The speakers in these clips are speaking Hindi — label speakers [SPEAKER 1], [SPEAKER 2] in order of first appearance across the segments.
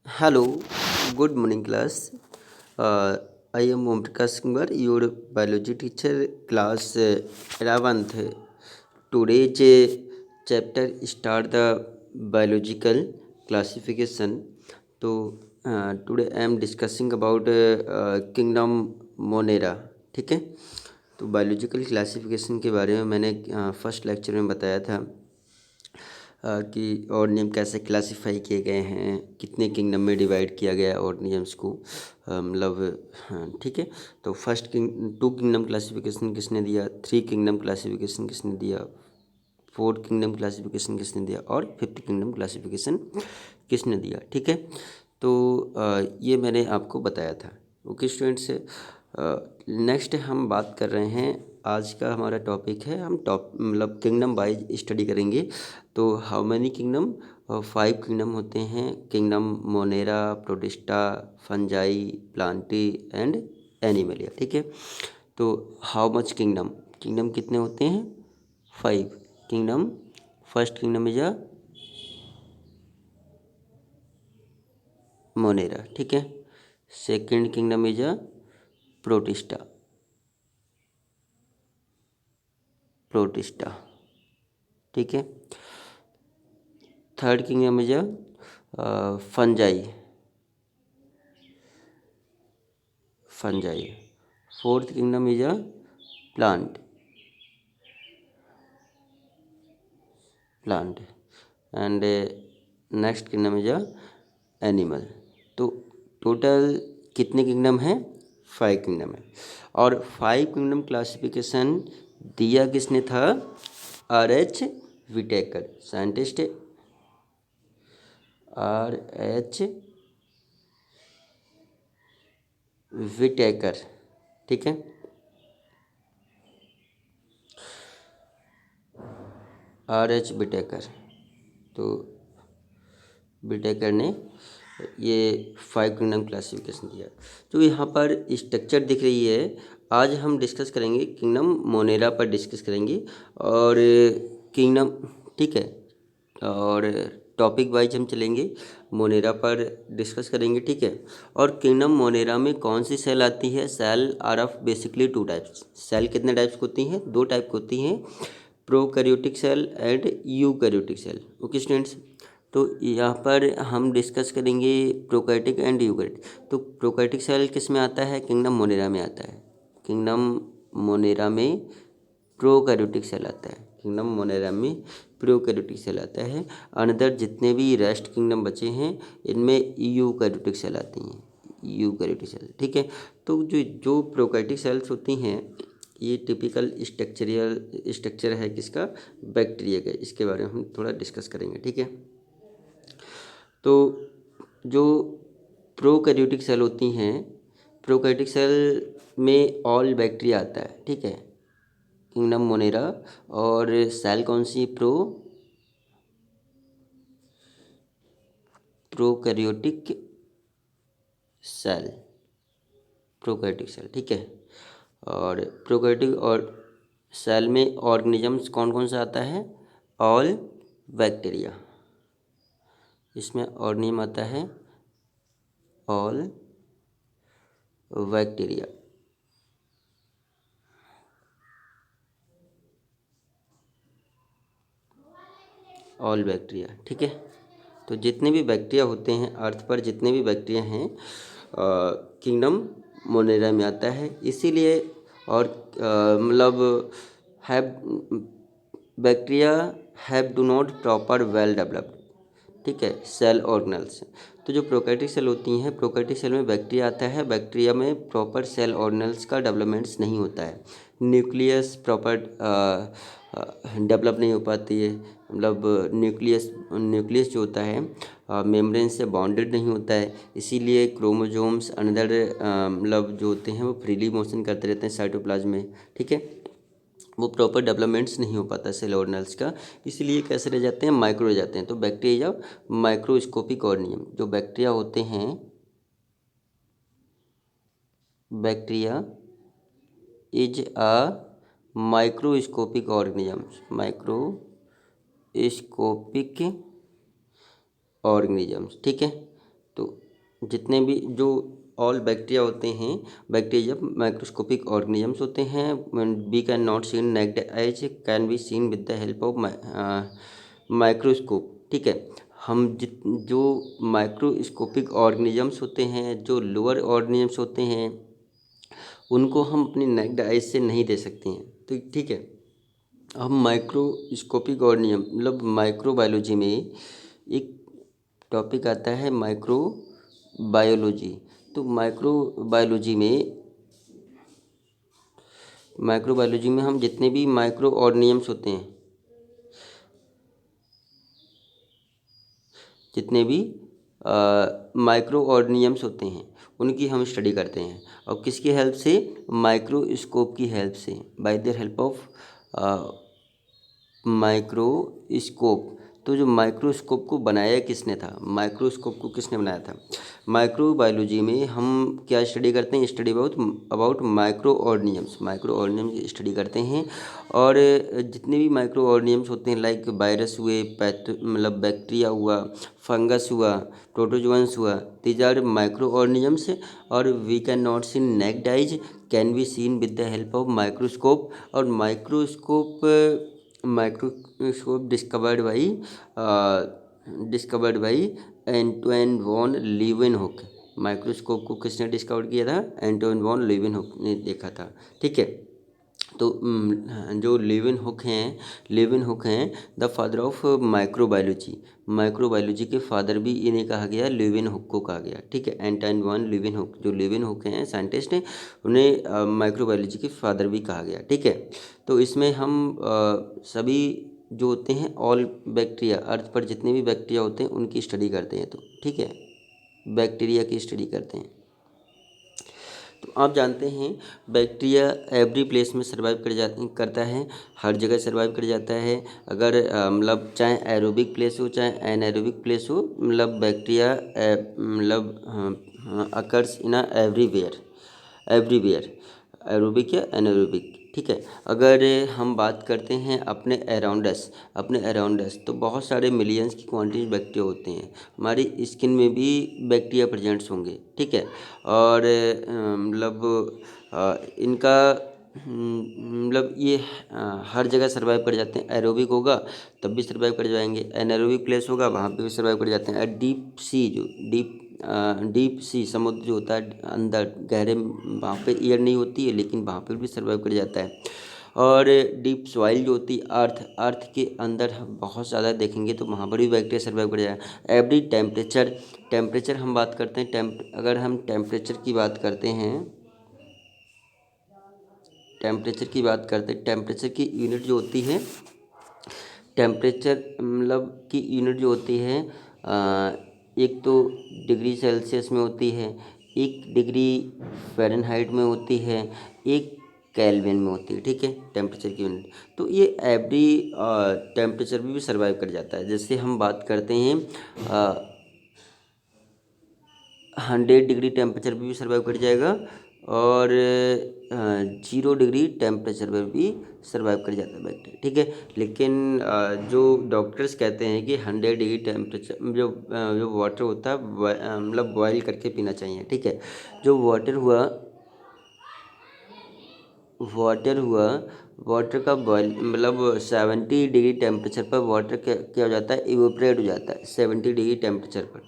[SPEAKER 1] Hello, good morning class. I am Om Prakash Kumar, your biology teacher, class 11th. Today's chapter start the biological classification. Today I am discussing about kingdom Monera. ठीक है। तो बायोलॉजिकल क्लासिफिकेशन के बारे में मैंने फर्स्ट लेक्चर में बताया था कि ऑर्गेनिज्म कैसे क्लासिफाई किए गए हैं, कितने किंगडम में डिवाइड किया गया है ऑर्गेनिजम्स को। हाँ, ठीक है। तो फर्स्ट टू किंगडम क्लासिफिकेशन किसने दिया, थ्री किंगडम क्लासिफिकेशन किसने दिया, फोर्थ किंगडम क्लासिफिकेशन किसने दिया और फिफ्थ किंगडम क्लासिफिकेशन किसने दिया। ठीक है। तो ये मैंने आपको बताया था। ओके स्टूडेंट्स, नेक्स्ट हम बात कर रहे हैं। आज का हमारा टॉपिक है, हम किंगडम वाइज स्टडी करेंगे। तो हाउ मैनी किंगडम, 5 किंगडम होते हैं। Kingdom Monera, protista, fungi, Plantae and Animalia. ठीक है। तो हाउ मच किंगडम, किंगडम कितने होते हैं, 5 kingdom. First kingdom is a Monera. ठीक है। Second kingdom is a protista, protista. ठीक है। Third kingdom is a fungi, fungi. Fourth kingdom is a plant, plant. And next kingdom is a animal. तो टोटल कितने किंगडम हैं, 5 किंगडम है। और 5 किंगडम क्लासिफिकेशन दिया किसने था, R.H. Whittaker, scientist R.H. Whittaker. ठीक है। R.H. विटेकर। तो विटेकर ने ये 5 किंगडम क्लासिफिकेशन दिया। तो यहाँ पर स्ट्रक्चर दिख रही है। आज हम डिस्कस करेंगे किंगडम मोनेरा पर डिस्कस करेंगे और किंगडम, ठीक है। और टॉपिक वाइज हम चलेंगे, मोनेरा पर डिस्कस करेंगे। ठीक है। और किंगडम मोनेरा में कौन सी सेल आती है, cell are of basically 2 types. Cell कितने टाइप्स की होती हैं, 2 टाइप की होती हैं, prokaryotic cell and eukaryotic cell. Okay students. तो यहाँ पर हम डिस्कस करेंगे प्रोकैरियोटिक एंड यूकैरियोटिक। तो प्रोकैरियोटिक सेल किस में आता है, किंगडम मोनेरा में आता है। किंगडम मोनेरा में प्रोकैरियोटिक सेल आता है, किंगडम मोनेरा में प्रोकैरियोटिक सेल आता है। अनदर जितने भी रेस्ट किंगडम बचे हैं इनमें यूकैरियोटिक सेल आती हैं, यूकैरियोटिक सेल। ठीक है। तो जो जो प्रोकैरियोटिक सेल्स होती हैं, ये टिपिकल स्ट्रक्चर है किसका, बैक्टीरिया का। इसके बारे में हम थोड़ा डिस्कस करेंगे। ठीक है। तो जो प्रोकैरियोटिक सेल होती हैं, प्रोकैरियोटिक सेल में ऑल बैक्टीरिया आता है। ठीक है, किंगडम मोनेरा। और सेल कौन सी, प्रोकैरियोटिक सेल, प्रोकैरियोटिक सेल। ठीक है। और प्रोकैरियोटिक और सेल में ऑर्गेनिजम्स कौन कौन सा आता है, ऑल बैक्टीरिया। इसमें ऑर्गेनिज्म आता है ऑल बैक्टीरिया, ऑल बैक्टीरिया। ठीक है। तो जितने भी बैक्टीरिया होते हैं अर्थ पर, जितने भी बैक्टीरिया हैं किंगडम मोनेरा में आता है। इसीलिए और have bacteria have do not proper well developed, ठीक है, सेल ऑर्गेनल्स। तो जो प्रोकैरियोटिक सेल होती हैं, प्रोकैरियोटिक सेल में बैक्टीरिया आता है, बैक्टीरिया में प्रॉपर सेल ऑर्गेनल्स का डेवलपमेंट्स नहीं होता है। न्यूक्लियस प्रॉपर डेवलप नहीं हो पाती है। न्यूक्लियस न्यूक्लियस जो होता है मेम्ब्रेन से बॉन्डेड नहीं होता है। इसीलिए क्रोमोजोम्स अनदर जो होते हैं वो फ्रीली मोशन करते रहते हैं साइटोप्लाज्म में। ठीक है। वो प्रॉपर डेवलपमेंट्स नहीं हो पाता सेल ऑर्गेनल्स का, इसलिए कैसे रह जाते हैं, माइक्रो रह जाते हैं। तो बैक्टीरिया माइक्रोस्कोपिक ऑर्गेनिज्म, जो बैक्टीरिया होते हैं, bacteria is a microscopic organisms, microscopic organisms. ठीक है। तो जितने भी जो ऑल बैक्टीरिया होते हैं, बैक्टीरिया जब माइक्रोस्कोपिक ऑर्गेनिजम्स होते हैं, we can not seen naked eyes, can be seen with the help of microscope. ठीक है, हम जो माइक्रोस्कोपिक ऑर्गेनिजम्स होते हैं, जो लोअर ऑर्गेनिजम्स होते हैं, उनको हम अपनी नेक्ड आइज से नहीं दे सकते हैं। तो ठीक है, हम माइक्रोस्कोपिक ऑर्गेनिज्म मतलब माइक्रोबायोलॉजी में एक टॉपिक आता है माइक्रोबायोलॉजी। तो माइक्रोबायोलॉजी में हम जितने भी माइक्रो ऑर्गेनिजम्स होते हैं, जितने भी माइक्रो ऑर्गेनिजम्स होते हैं, उनकी हम स्टडी करते हैं। और किसकी हेल्प से? माइक्रोस्कोप की हेल्प से, by the help of microscope. तो जो माइक्रोस्कोप को बनाया किसने था? माइक्रोस्कोप को किसने बनाया था? माइक्रोबायोलॉजी में हम क्या स्टडी करते हैं? Study about micro organisms. Micro organisms study करते हैं। और जितने भी माइक्रो ऑर्गेनिजम्स होते हैं, लाइक वायरस हुए, मतलब बैक्टीरिया हुआ, फंगस हुआ, प्रोटोजोअन्स हुआ, दीज आर माइक्रो ऑर्गेनिजम्स। और we can not see naked eyes, can be seen with the help of microscope. और microscope discovered by Antoine van Leeuwenhoek. Microscope को किसने डिस्कवर किया था? एंटोइन वॉन लीeuwenhoek ने देखा था। ठीक है, तो जो लीeuwenhoek हैं the father of microbiology. Microbiology के फादर भी इन्हें कहा गया, लीeuwenhoek को कहा गया। ठीक है, एंटोइन वॉन लीeuwenhoek, जो लीeuwenhoek हैं साइंटिस्ट हैं, उन्हें माइक्रोबायोलॉजी के फादर भी कहा गया। ठीक है, तो इसमें हम सभी जो होते हैं ऑल बैक्टीरिया, अर्थ पर जितने भी बैक्टीरिया होते हैं उनकी स्टडी करते हैं। तो ठीक है, बैक्टीरिया की स्टडी करते हैं। तो आप जानते हैं बैक्टीरिया एवरी प्लेस में सर्वाइव करता है, हर जगह सर्वाइव कर जाता है। अगर मतलब चाहे एरोबिक प्लेस हो चाहे एनएरोबिक प्लेस हो, मतलब बैक्टीरिया मतलब अकर्स इन एवरीवेयर, एरोबिक या एनारोबिक। ठीक है, अगर हम बात करते हैं अपने अराउंडस, तो बहुत सारे मिलियंस की क्वांटिटी बैक्टीरिया होते हैं। हमारी स्किन में भी बैक्टीरिया प्रेजेंट्स होंगे। ठीक है, और मतलब इनका मतलब ये हर जगह सर्वाइव कर जाते हैं। एरोबिक होगा तब भी सर्वाइव कर जाएंगे, एनारोबिक प्लेस होगा वहाँ पे भी सर्वाइव कर जाते हैं। डीप सी समुद्र जो होता है अंदर गहरे, वहाँ पे एयर नहीं होती है लेकिन वहाँ पे भी सर्वाइव कर जाता है। और डीप सॉइल जो होती है अर्थ के अंदर हम बहुत ज़्यादा देखेंगे तो वहाँ पर भी बैक्टीरिया सर्वाइव कर जाएगा। एवरी टेम्परेचर हम बात करते हैं, अगर हम टेम्परेचर की बात करते हैं, टेम्परेचर की यूनिट जो होती है, टेम्परेचर मतलब की यूनिट जो होती है, एक तो डिग्री सेल्सियस में होती है, एक डिग्री फ़ारेनहाइट में होती है, एक केल्विन में होती है। ठीक है, टेम्परेचर की यूनिट। तो ये एवरी टेम्परेचर भी सर्वाइव कर जाता है। जैसे हम बात करते हैं 100 डिग्री टेम्परेचर पर भी सर्वाइव कर जाएगा, और 0 डिग्री टेम्परेचर पर भी सर्वाइव कर जाता है बैक्टीरिया। ठीक है, लेकिन जो डॉक्टर्स कहते हैं कि 100 डिग्री टेम्परेचर जो वाटर होता है मतलब बॉयल करके पीना चाहिए। ठीक है, जो वाटर का बॉयल मतलब 70 डिग्री टेम्परेचर पर वाटर क्या हो जाता है? इवोपरेट हो जाता है। 70 डिग्री टेम्परेचर पर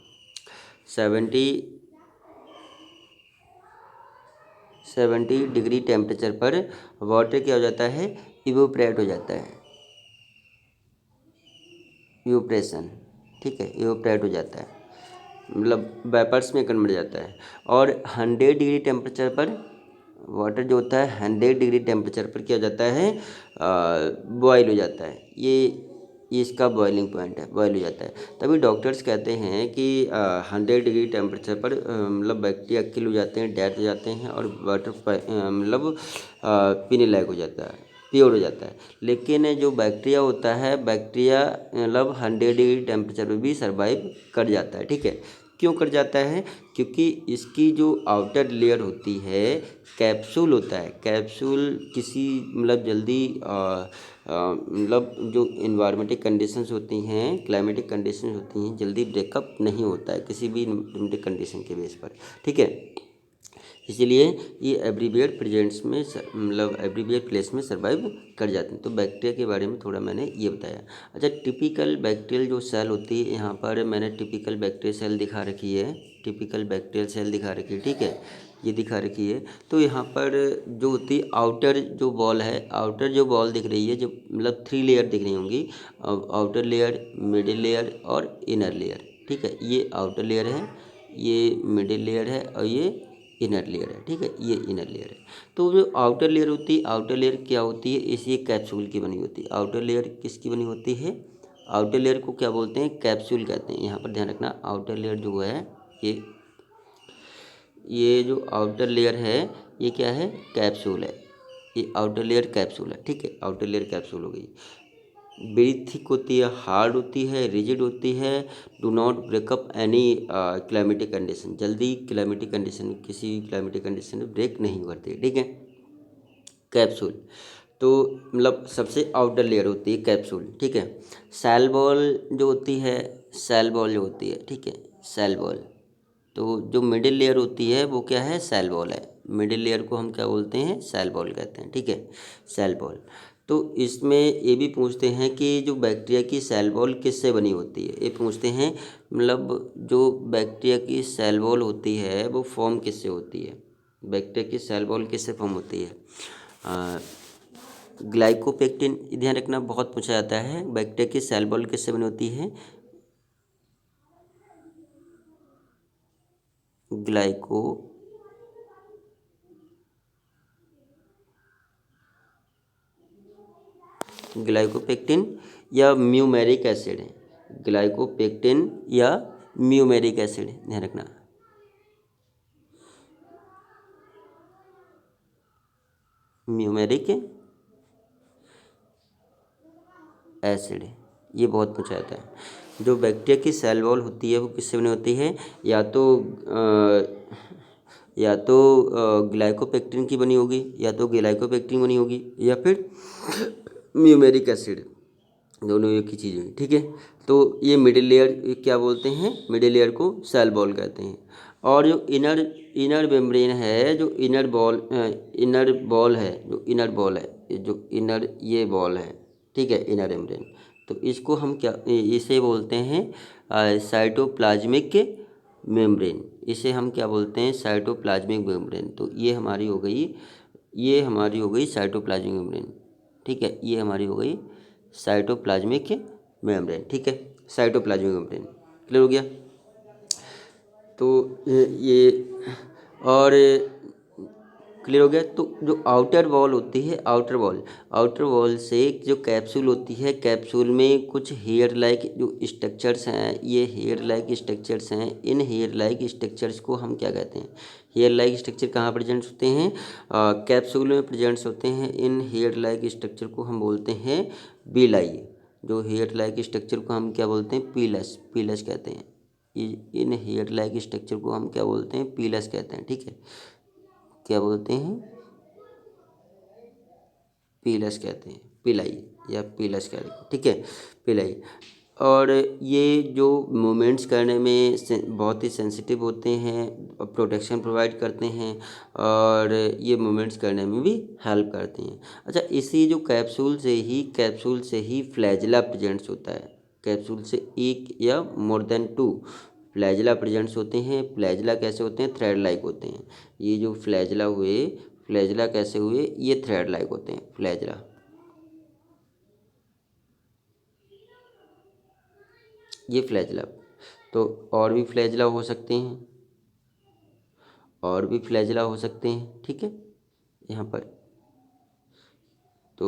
[SPEAKER 1] 70 डिग्री टेम्परेचर पर वाटर क्या हो जाता है? इवोपरेट हो जाता है, इवोप्रेशन। ठीक है, इवोपरेट हो जाता है, मतलब वेपर्स में कन्वर्ट जाता है। और 100 डिग्री टेम्परेचर पर वाटर जो होता है 100 डिग्री टेम्परेचर पर क्या हो जाता है? बॉयल हो जाता है। ये इसका बॉइलिंग पॉइंट है, बॉयल हो जाता है। तभी डॉक्टर्स कहते हैं कि 100 डिग्री टेम्परेचर पर मतलब बैक्टीरिया किल हो जाते हैं, डेथ हो जाते हैं, और वाटर मतलब पीने लायक हो जाता है, प्योर हो जाता है। लेकिन जो बैक्टीरिया होता है, बैक्टीरिया मतलब 100 डिग्री टेम्परेचर पर भी सर्वाइव कर जाता है। ठीक है, क्यों कर जाता है? क्योंकि इसकी जो आउटर लेयर होती है, कैप्सूल होता है, कैप्सूल किसी मतलब जल्दी मतलब जो इन्वायरमेंटिक कंडीशंस होती हैं, क्लाइमेटिक कंडीशंस होती हैं, जल्दी ब्रेकअप नहीं होता है किसी भी इन्वायरमेंटिक कंडीशन के बेस पर, ठीक है। इसीलिए ये एब्रीविएट प्रेजेंट्स में मतलब एब्रीविएट प्लेस में सर्वाइव कर जाते हैं। तो बैक्टीरिया के बारे में थोड़ा मैंने ये बताया। अच्छा, टिपिकल बैक्टीरियल जो सेल होती है, यहाँ पर मैंने टिपिकल बैक्टीरियल सेल दिखा रखी है, टिपिकल बैक्टीरियल सेल दिखा रखी है, ठीक है, ये दिखा रखी है। तो यहाँ पर जो होती है आउटर जो बॉल है, आउटर जो बॉल दिख रही है, जो मतलब 3 लेयर दिख रही होंगी, आउटर लेयर, मिडिल लेयर और इनर लेयर, ठीक है। ये आउटर लेयर है, ये मिडिल लेयर है और ये इनर लेयर है, ठीक है, ये इनर लेयर है। तो जो आउटर लेयर होती है, आउटर लेयर क्या होती है? इसी कैप्सूल की बनी होती है। आउटर लेयर किसकी बनी होती है? आउटर लेयर को क्या बोलते हैं? कैप्सूल कहते हैं। यहाँ पर ध्यान रखना, आउटर लेयर जो है ये जो आउटर लेयर है ये क्या है? कैप्सूल है। ये आउटर लेयर कैप्सूल है, ठीक है, आउटर लेयर कैप्सूल हो गई। वेरी थिक होती है, हार्ड होती है, रिजिड होती है, do not breakup any climatic condition, जल्दी क्लाइमेटिक कंडीशन, किसी भी क्लाइमेटिक कंडीशन में ब्रेक नहीं करती, ठीक है। कैप्सूल तो मतलब सबसे आउटर लेयर होती है कैप्सूल, ठीक है। सेल बॉल जो होती है, सेल बॉल जो होती है, ठीक है, सेल बॉल। तो जो मिडिल लेयर होती है वो क्या है? सेल बॉल है। मिडिल लेयर को हम क्या बोलते हैं? सेल बॉल कहते हैं, ठीक है, सेल बॉल। तो इसमें ये भी पूछते हैं कि जो बैक्टीरिया की सेल वॉल किससे बनी होती है, ये पूछते हैं। मतलब जो बैक्टीरिया की सेल वॉल होती है वो फॉर्म किससे होती है? बैक्टीरिया की सेल वॉल किससे फॉर्म होती है? ग्लाइकोपेक्टिन, ध्यान रखना, बहुत पूछा जाता है। बैक्टीरिया की सेल वॉल किससे बनी होती है? ग्लाइको ग्लाइकोपेक्टिन या म्यूमेरिक एसिड है। ग्लाइकोपेक्टिन या म्यूमेरिक एसिड, ध्यान रखना। म्यूमेरिक एसिड, ये बहुत पूछा जाता है। जो बैक्टीरिया की सेल वॉल होती है वो किससे बनी होती है? या तो ग्लाइकोपेक्टिन की बनी होगी, या तो ग्लाइकोपेक्टिन बनी होगी, या फिर म्यूमेरिक एसिड, दोनों एक ही चीज़ है, ठीक है। तो ये मिडिल लेयर क्या बोलते हैं? मिडिल लेयर को सेल बॉल कहते हैं। और जो इनर इनर मेम्ब्रेन है, जो इनर बॉल है, जो इनर बॉल है, जो इनर ये बॉल है, ठीक है, इनर मेम्ब्रेन। तो इसको हम क्या इसे बोलते हैं? Cytoplasmic membrane. इसे हम क्या बोलते हैं? Cytoplasmic membrane. तो ये हमारी हो गई साइटोप्लाज्मिक मेम्ब्रेन, ठीक है, ये हमारी हो गई साइटोप्लाज्मिक मेम्ब्रेन, ठीक है, साइटोप्लाज्मिक मेम्ब्रेन। क्लियर हो गया? तो ये और क्लियर हो गया। तो जो आउटर वॉल होती है, आउटर वॉल से जो कैप्सूल होती है, कैप्सूल में कुछ हेयर लाइक जो स्ट्रक्चर्स हैं, ये हेयर लाइक स्ट्रक्चर्स हैं। इन हेयर लाइक स्ट्रक्चर्स को हम क्या कहते हैं? हेयर लाइक स्ट्रक्चर कहाँ प्रेजेंट्स होते हैं? कैप्सूल में प्रेजेंट्स होते हैं। इन हेयर लाइक स्ट्रक्चर को हम बोलते हैं बिलाई। जो हेयर लाइक स्ट्रक्चर को हम क्या बोलते हैं? पीलस, पीलस कहते हैं। इन हेयर लाइक स्ट्रक्चर को हम क्या बोलते हैं? पीलस कहते हैं, ठीक है, क्या बोलते हैं? पीलस कहते हैं, पिलाई या पीलस कहते हैं, ठीक है, पिलाई। और ये जो मूवमेंट्स करने में बहुत ही सेंसिटिव होते हैं, प्रोटेक्शन प्रोवाइड करते हैं, और ये मूवमेंट्स करने में भी हेल्प करते हैं। अच्छा, इसी जो कैप्सूल से ही फ्लैजिला प्रेजेंट्स होता है। कैप्सूल से एक या मोर देन 2 फ्लैजिला प्रेजेंट्स होते हैं। फ्लैजिला कैसे होते हैं? थ्रेड लाइक होते हैं। ये जो फ्लैजिला कैसे हुए? ये थ्रेड लाइक होते हैं फ्लैजिला, ये फ्लैजिला। तो और भी फ्लैजिला हो सकते हैं, और भी फ्लैजिला हो सकते हैं, ठीक है, यहाँ पर। तो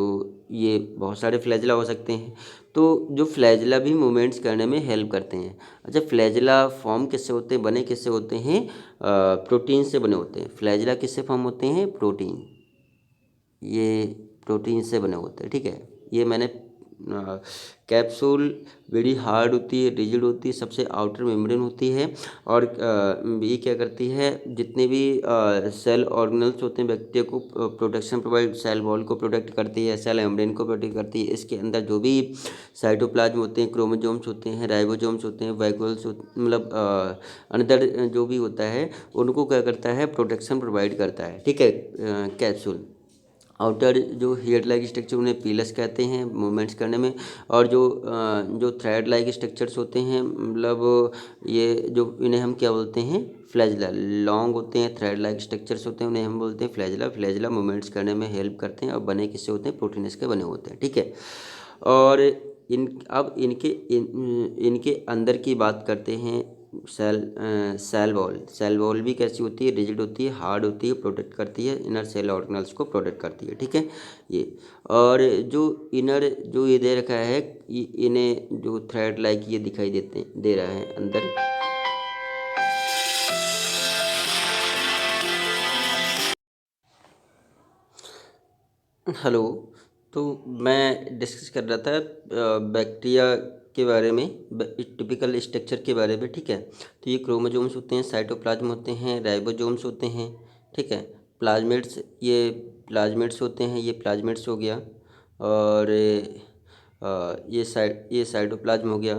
[SPEAKER 1] ये बहुत सारे फ्लैजिला हो सकते हैं। तो जो फ्लैजिला भी मूवमेंट्स करने में हेल्प करते हैं। अच्छा, फ्लैजिला फॉर्म किससे होते हैं, बने किससे होते हैं? प्रोटीन से बने होते हैं। फ्लैजिला किससे फॉर्म होते हैं? प्रोटीन, ये प्रोटीन से बने होते हैं, ठीक है। ये मैंने कैप्सूल वेरी हार्ड होती है, रिजिड होती है, सबसे आउटर मेम्ब्रेन होती है। और ये क्या करती है, जितने भी सेल ऑर्गेनल्स होते हैं बैक्टीरिया को प्रोटेक्शन प्रोवाइड, सेल वॉल को प्रोटेक्ट करती है, सेल मेम्ब्रेन को प्रोटेक्ट करती है। इसके अंदर जो भी साइटोप्लाज्म होते हैं, क्रोमोजोम्स होते हैं, राइबोसोम्स होते हैं, वैक्यूल्स मतलब अनदर जो भी होता है उनको क्या करता है, प्रोटेक्शन प्रोवाइड करता है। ठीक है, कैप्सूल। आउटर जो हेयर लाइक स्ट्रक्चर उन्हें पीलस कहते हैं मूवमेंट्स करने में। और जो थ्रेड लाइक स्ट्रक्चर्स होते हैं, मतलब ये जो इन्हें हम क्या बोलते हैं, फ्लैजिला। लॉन्ग होते हैं, थ्रेड लाइक स्ट्रक्चर्स होते हैं, उन्हें हम बोलते हैं फ्लैजिला। फ्लैजिला मूवमेंट्स करने में हेल्प करते हैं और बने किससे होते हैं, प्रोटीन्स के बने होते हैं। ठीक है। और अब इनके अंदर की बात करते हैं। सेल वॉल भी कैसी होती है, रिजिड होती है, हार्ड होती है, प्रोटेक्ट करती है, इनर सेल ऑर्गेनल्स को प्रोटेक्ट करती है। ठीक है ये। और जो इनर जो ये दे रखा है, इन्हें जो थ्रेड लाइक ये दिखाई दे रहा है अंदर। हेलो। तो मैं डिस्कस कर रहा था बैक्टीरिया के बारे में, टिपिकल स्ट्रक्चर के बारे में। ठीक है। तो ये क्रोमोजोम्स होते हैं, साइटोप्लाज्म होते हैं, राइबोसोम्स होते हैं। ठीक है। प्लाज्मिड्स, ये प्लाज्मिड्स होते हैं, ये प्लाज्मिड्स हो गया। और ये साइटोप्लाज्म हो गया।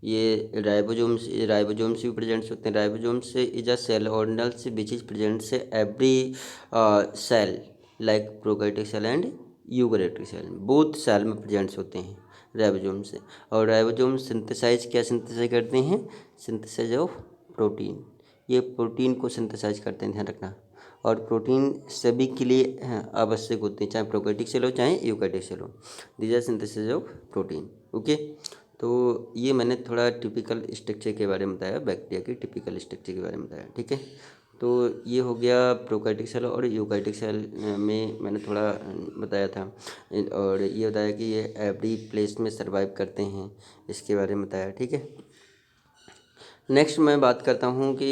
[SPEAKER 1] ये राइबोसोम्स भी प्रेजेंट्स होते हैं। Ribosomes is a cell organelles which is presents every cell like prokaryotic cell and eukaryotic cell, both cell में प्रेजेंट्स होते हैं राइबोसोम से। और राइबोसोम सिंथेसाइज करते हैं, सिंथेसाइज ऑफ प्रोटीन। ये प्रोटीन को सिंथेसाइज करते हैं, ध्यान रखना। और प्रोटीन सभी के लिए आवश्यक होते हैं, चाहे प्रोकैरियोटिक सेल हो चाहे यूकैरियोटिक सेल हो। These are synthesis of protein. Okay. तो ये मैंने थोड़ा टिपिकल स्ट्रक्चर के बारे में बताया, बैक्टीरिया की टिपिकल स्ट्रक्चर के बारे में बताया। ठीक है। तो ये हो गया प्रोकैरियोटिक सेल और यूकैरियोटिक सेल में मैंने थोड़ा बताया था। और ये बताया कि ये एवरी प्लेस में सर्वाइव करते हैं, इसके बारे में बताया। ठीक है। नेक्स्ट मैं बात करता हूँ कि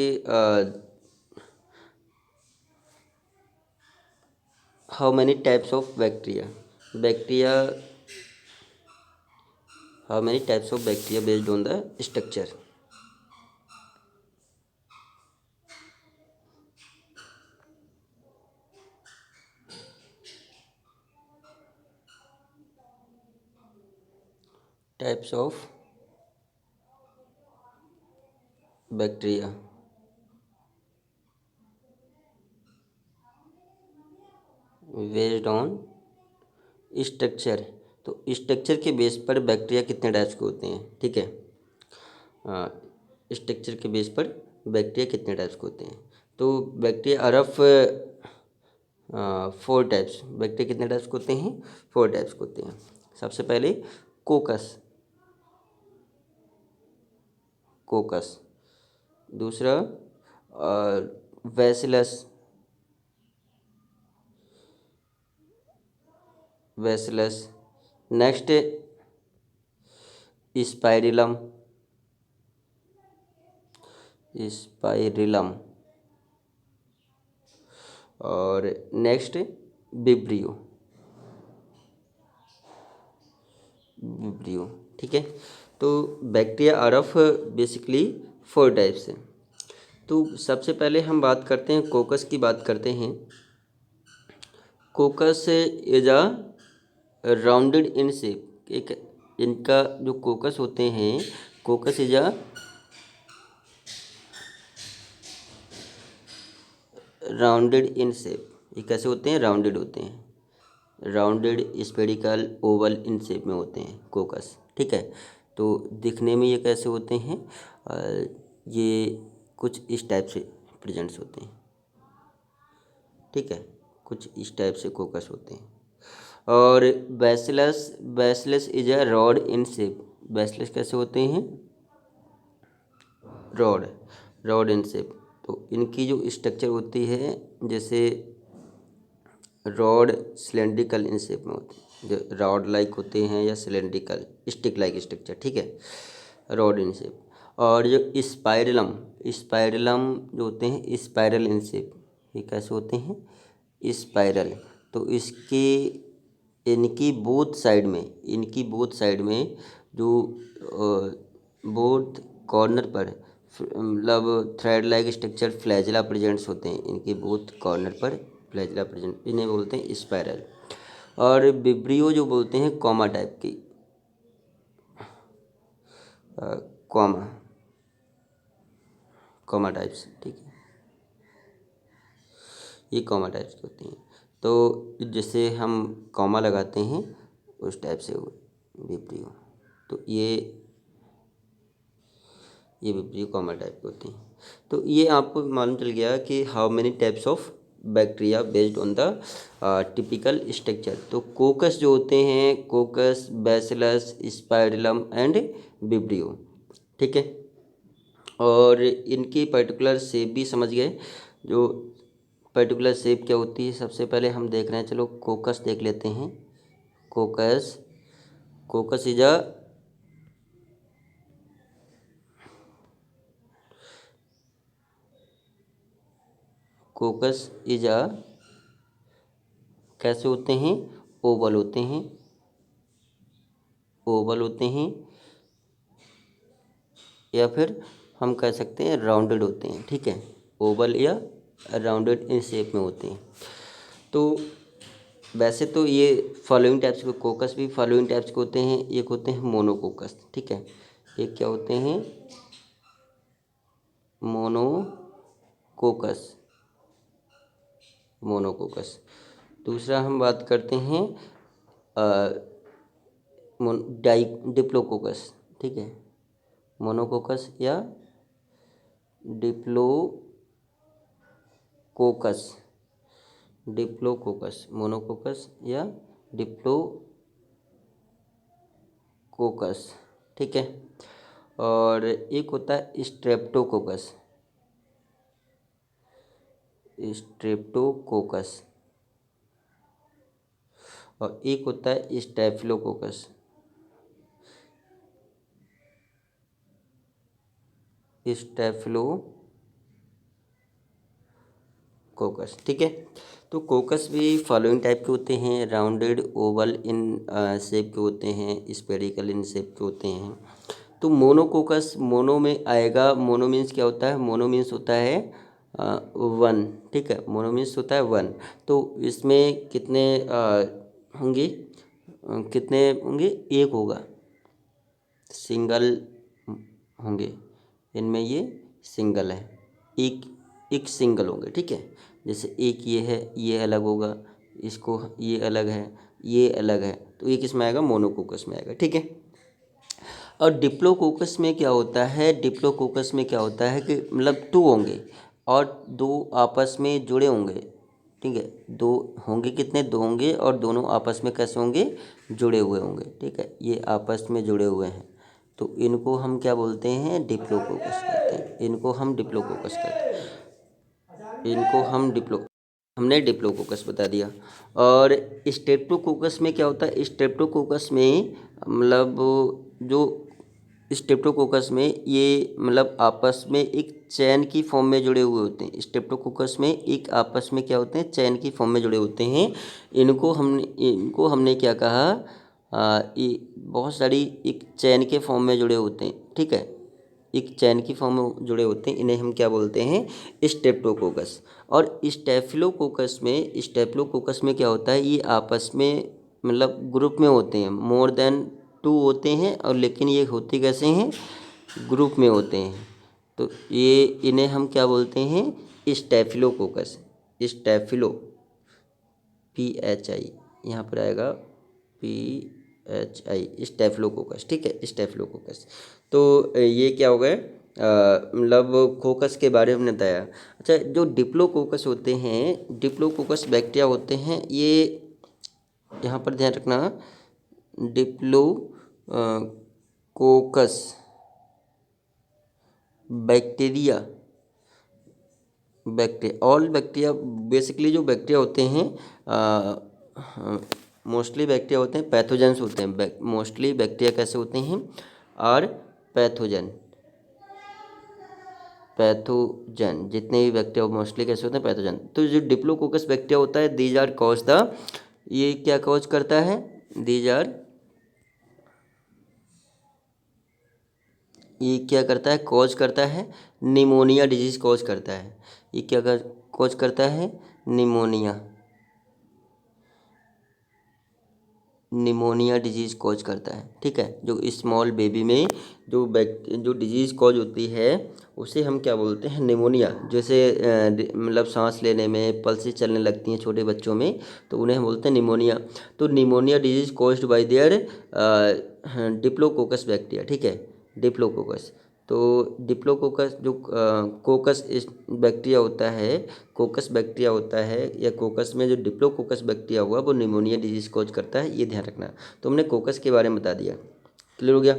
[SPEAKER 1] how many types of bacteria how many types of bacteria based on the structure. Types of bacteria based on structure. तो स्ट्रक्चर के बेस पर बैक्टीरिया कितने टाइप्स के होते हैं। ठीक है। स्ट्रक्चर के बेस पर बैक्टीरिया कितने टाइप्स के होते हैं। तो bacteria are of 4 types. Bacteria कितने टाइप्स के होते हैं, 4 टाइप्स के होते हैं। सबसे पहले कोकस। दूसरा वैसिलस। Next spirillum. और नेक्स्ट विब्रियो। ठीक है। तो bacteria are of basically 4 types हैं। तो सबसे पहले हम बात करते हैं, कोकस की बात करते हैं। कोकस is a rounded in shape. एक इनका जो कोकस होते हैं, कोकस is a rounded in shape. ये कैसे होते हैं, राउंडेड होते हैं, rounded spherical oval in shape में होते हैं कोकस। ठीक है। तो दिखने में ये कैसे होते हैं, ये कुछ इस टाइप से प्रेजेंट्स होते हैं। ठीक है। कुछ इस टाइप से कोकस होते हैं। और bacillus is a rod in shape. Bacillus कैसे होते हैं, रॉड इन शेप। तो इनकी जो स्ट्रक्चर होती है, जैसे रॉड सिलेंड्रिकल इन शेप में होते हैं, जो रॉड लाइक होते हैं या सिलेंड्रिकल स्टिक लाइक स्ट्रक्चर। ठीक है, रॉड इन शेप। और जो स्पाइरलम जो होते हैं, स्पाइरल इन शेप। ये कैसे होते हैं, स्पाइरल। तो इसकी इनकी बोथ साइड में जो बोथ कॉर्नर पर मतलब thread like structure flagella presents होते हैं। इनके बोथ कॉर्नर पर फ्लैजिला प्रेजेंट, इन्हें बोलते हैं स्पाइरल। और विब्रियो जो बोलते हैं कॉमा टाइप की, कॉमा कॉमा टाइप्स, ठीक है, ये कॉमा टाइप्स की होती हैं। तो जैसे हम कॉमा लगाते हैं उस टाइप से विब्रियो, तो ये विब्रियो कॉमा टाइप की होती हैं। तो ये आपको मालूम चल गया कि how many types of bacteria based on the typical structure. तो कोकस जो होते हैं, कोकस, बैसिलस, स्पाइरलम एंड विब्रियो, ठीक है। और इनकी पर्टिकुलर शेप भी समझ गए। जो पर्टिकुलर शेप क्या होती है, सबसे पहले हम देख रहे हैं, चलो कोकस देख लेते हैं। कोकस कोकस इज अ कोकस इज अ कैसे होते हैं, ओवल होते हैं, ओवल होते हैं, या फिर हम कह सकते हैं राउंडेड होते हैं, ठीक है, ओवल या राउंडेड इन शेप में होते हैं। तो वैसे तो ये फॉलोइंग टाइप्स के कोकस भी फॉलोइंग टाइप्स के होते हैं। एक होते हैं मोनोकोकस, ठीक है, एक क्या होते हैं, मोनोकोकस, मोनोकोकस। दूसरा हम बात करते हैं डिप्लोकोकस, ठीक है, मोनोकोकस या डिप्लोकोकस, डिप्लोकोकस, मोनोकोकस या डिप्लोकोकस, ठीक है। और एक होता है स्ट्रेप्टोकोकस, स्ट्रेप्टोकोकस, और एक होता है स्टैफिलोकोकस, स्टैफिलोकोकस, ठीक है। तो कोकस भी फॉलोइंग टाइप के होते हैं, राउंडेड, ओवल इन शेप के होते हैं, स्पेरिकल इन शेप के होते हैं। तो मोनोकोकस मोनो में आएगा। मोनो मीन्स क्या होता है, मोनो मीन्स होता है वन, ठीक है, मोनो मीन्स होता है वन। तो इसमें कितने होंगे, कितने होंगे, एक होगा, सिंगल होंगे, इनमें ये सिंगल है, एक एक सिंगल होंगे, ठीक है। जैसे एक ये है, ये अलग होगा, इसको ये अलग है, ये अलग है, तो ये किस में आएगा, मोनोकोकस में आएगा, ठीक है। और डिप्लोकोकस में क्या होता है, डिप्लोकोकस में क्या होता है कि मतलब टू होंगे और दो आपस में जुड़े होंगे, ठीक है, दो होंगे, कितने, दो होंगे, और दोनों आपस में कैसे होंगे, जुड़े हुए होंगे, ठीक है, ये आपस में जुड़े हुए हैं। तो इनको हम क्या बोलते हैं, डिप्लोकोकस कहते हैं, इनको हम डिप्लोकोकस कहते हैं, इनको हम हमने डिप्लोकोकस बता दिया। और स्ट्रेप्टोकोकस में क्या होता है, स्ट्रेप्टोकोकस में मतलब जो स्ट्रेप्टोकोकस में ये मतलब आपस में एक चैन की फॉर्म में जुड़े हुए होते हैं। स्ट्रेप्टोकोकस में एक आपस में क्या होते हैं, चैन की फॉर्म में जुड़े होते हैं। इनको हमने क्या कहा, ये बहुत सारी एक चैन के फॉर्म में जुड़े होते हैं, ठीक है, एक चैन की फॉर्म में जुड़े होते हैं, इन्हें हम क्या बोलते हैं, स्ट्रेप्टोकोकस। और स्टेफिलोकोकस में क्या होता है, ये आपस में मतलब ग्रुप में होते हैं, मोर देन टू होते हैं, और लेकिन ये होते कैसे हैं, ग्रुप में होते हैं। तो ये इन्हें हम क्या बोलते हैं, स्टेफिलोकोकस, स्टेफिलो, PHI, यहाँ पर आएगा PHI, स्टेफिलोकोकस, ठीक है, स्टेफिलोकोकस। तो ये क्या हो गए, मतलब कोकस के बारे में बताया। अच्छा, जो डिप्लोकोकस होते हैं, डिप्लोकोकस बैक्टीरिया होते हैं, ये यहाँ पर ध्यान रखना, Diplo कोकस bacteria, all bacteria, basically जो बैक्टीरिया होते हैं, मोस्टली बैक्टीरिया होते हैं, पैथोजेंस होते हैं, मोस्टली बैक्टीरिया कैसे होते हैं, और पैथोजन, जितने भी बैक्टीरिया मोस्टली कैसे होते हैं, पैथोजन। तो जो डिप्लोकोकस बैक्टीरिया होता है, दीज आर कॉज द ये क्या कॉज करता है? दीज आर, ये क्या करता है? कॉज करता है निमोनिया डिजीज कॉज करता है। ये क्या कॉज करता है? निमोनिया, निमोनिया डिजीज़ कॉज करता है। ठीक है, जो स्मॉल बेबी में जो डिजीज़ कॉज होती है उसे हम क्या बोलते हैं? निमोनिया। जैसे मतलब सांस लेने में पल्सेस चलने लगती हैं छोटे बच्चों में, तो उन्हें हम बोलते हैं निमोनिया। तो pneumonia disease caused by there diplococcus bacteria. ठीक है, डिप्लोकोकस। तो डिप्लोकोकस जो कोकस इस बैक्टीरिया होता है, कोकस बैक्टीरिया होता है, या कोकस में जो डिप्लोकोकस बैक्टीरिया हुआ वो निमोनिया डिजीज कॉज करता है, ये ध्यान रखना। तो हमने कोकस के बारे में बता दिया, क्लियर हो गया।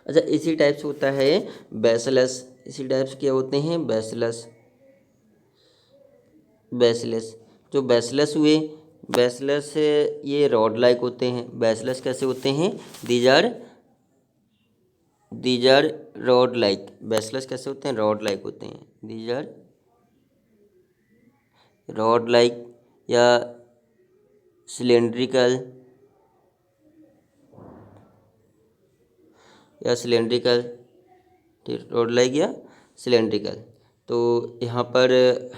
[SPEAKER 1] अच्छा, इसी टाइप से होता है बैसिलस। इसी टाइप से क्या होते हैं? Bacillus, bacillus. जो बैसिलस हुए, बैसिलस ये रॉड लाइक होते हैं। बैसिलस कैसे होते हैं? These are rod like. Bacillus कैसे होते हैं? रॉड लाइक होते हैं। दीज आर रॉड लाइक या सिलेंड्रिकल, या सिलेंड्रिकल, रॉड लाइक या सिलेंड्रिकल। तो यहाँ पर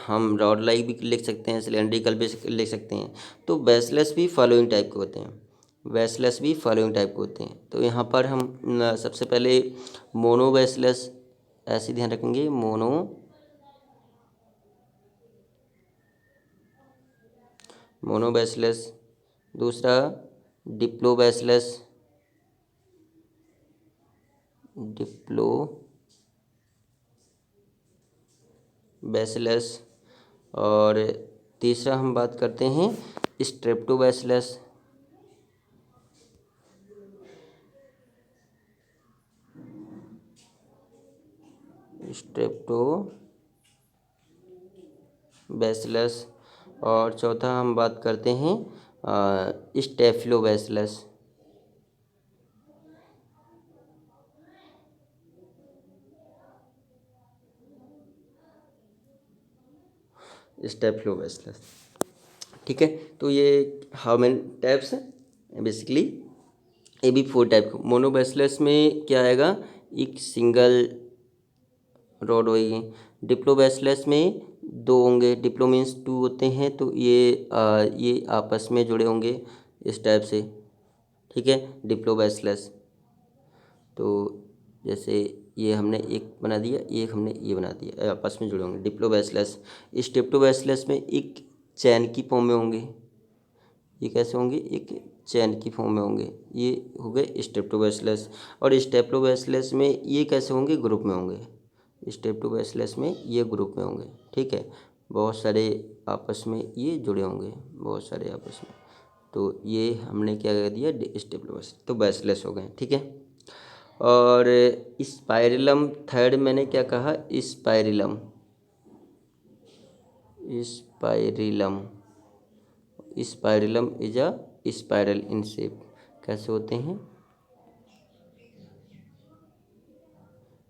[SPEAKER 1] हम रॉड लाइक भी लिख सकते हैं, सिलेंड्रिकल भी लिख सकते हैं। तो बैसिलस भी फॉलोइंग टाइप के होते हैं, बैसिलस भी फॉलोइंग टाइप के होते हैं। तो यहाँ पर हम सबसे पहले मोनोबैसिलस ऐसे ध्यान रखेंगे, मोनोबैसिलस। दूसरा डिप्लोबैसिलस, डिप्लोबैसिलस। और तीसरा हम बात करते हैं स्ट्रेप्टोबैसिलस, स्ट्रेप्टोबैसिलस। और चौथा हम बात करते हैं स्टेफिलोबैसिलस, स्टेफिलोबैसिलस। ठीक है, तो ये हाउ मैनी टाइप्स हैं? बेसिकली ये भी 4 टाइप। मोनोबैसिलस में क्या आएगा? एक सिंगल रॉड होगी। डिप्लोबैसिलस में 2 होंगे, डिप्लो मीन्स 2 होते हैं, तो ये आपस में जुड़े होंगे इस टाइप से। ठीक है, डिप्लोबैसिलस। तो जैसे ये हमने एक बना दिया, एक हमने ये बना दिया, आपस में जुड़े होंगे डिप्लोबैसिलस। स्टेप्टोबैसिलस में एक चैन की फॉर्म में होंगे। ये कैसे होंगे? एक चैन की फॉर्म में होंगे। ये हो गए स्टेप्टोबैसिलस। और स्टेप्टोबैसिलस में ये कैसे होंगे? ग्रुप में होंगे। स्टेप्टोबैसिलस में ये ग्रुप में होंगे। ठीक है, बहुत सारे आपस में ये जुड़े होंगे, बहुत सारे आपस में। तो ये हमने क्या कर दिया? स्टेप्टोबैसिलस, तो बैसिलस हो गए। ठीक है, और स्पाइरलम थर्ड मैंने क्या कहा? Spirillum, spirillum, spirillum is a spiral in shape. कैसे होते हैं?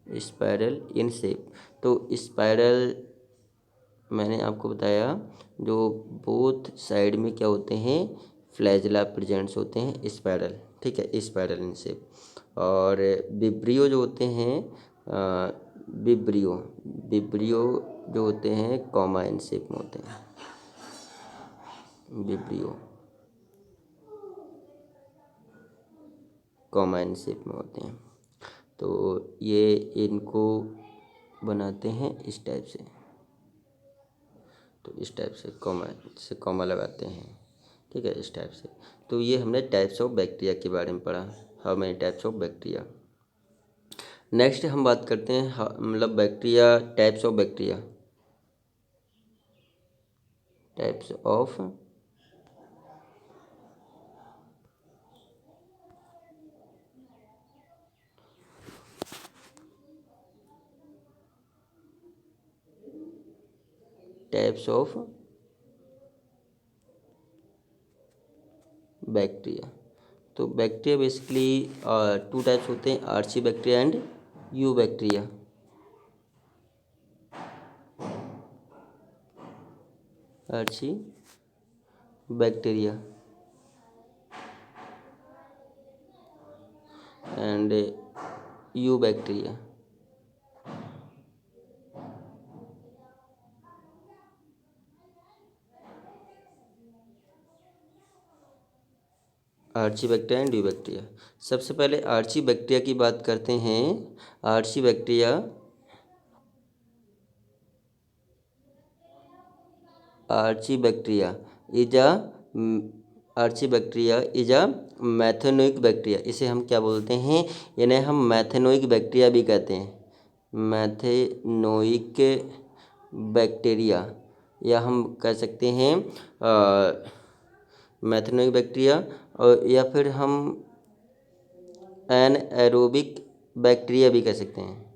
[SPEAKER 1] Spiral in shape. तो स्पाइरल मैंने आपको बताया, जो बोथ साइड में क्या होते हैं? फ्लैजिला प्रेजेंट्स होते हैं, स्पाइरल। ठीक है, स्पाइरल इन शेप। और विब्रियो जो होते हैं, विब्रियो, विब्रियो जो होते हैं कॉमा इन शेप में होते हैं, विब्रियो कॉमा इन शेप में होते हैं। तो ये इनको बनाते हैं इस टाइप से। तो इस टाइप से कॉमा लगाते हैं। ठीक है, इस टाइप से। तो ये हमने टाइप्स ऑफ बैक्टीरिया के बारे में पढ़ा, how many types of bacteria. Next हम बात करते हैं मतलब bacteria, types of bacteria, types of types of bacteria. तो बैक्टीरिया बेसिकली 2 टाइप्स होते हैं, archaebacteria and eubacteria. Archaebacteria and eubacteria. Archaebacteria and eubacteria. सबसे पहले आर्ची बैक्टीरिया की बात करते हैं। Archaebacteria archaebacteria is a archaebacteria is a methanoic bacteria. इसे हम क्या बोलते हैं? इन्हें हम मैथेनोइक बैक्टीरिया भी कहते हैं। मैथेनोइक बैक्टीरिया, या हम कह सकते हैं मैथेनोइक बैक्टीरिया, और या फिर हम एनएरोबिक बैक्टीरिया भी कह सकते हैं।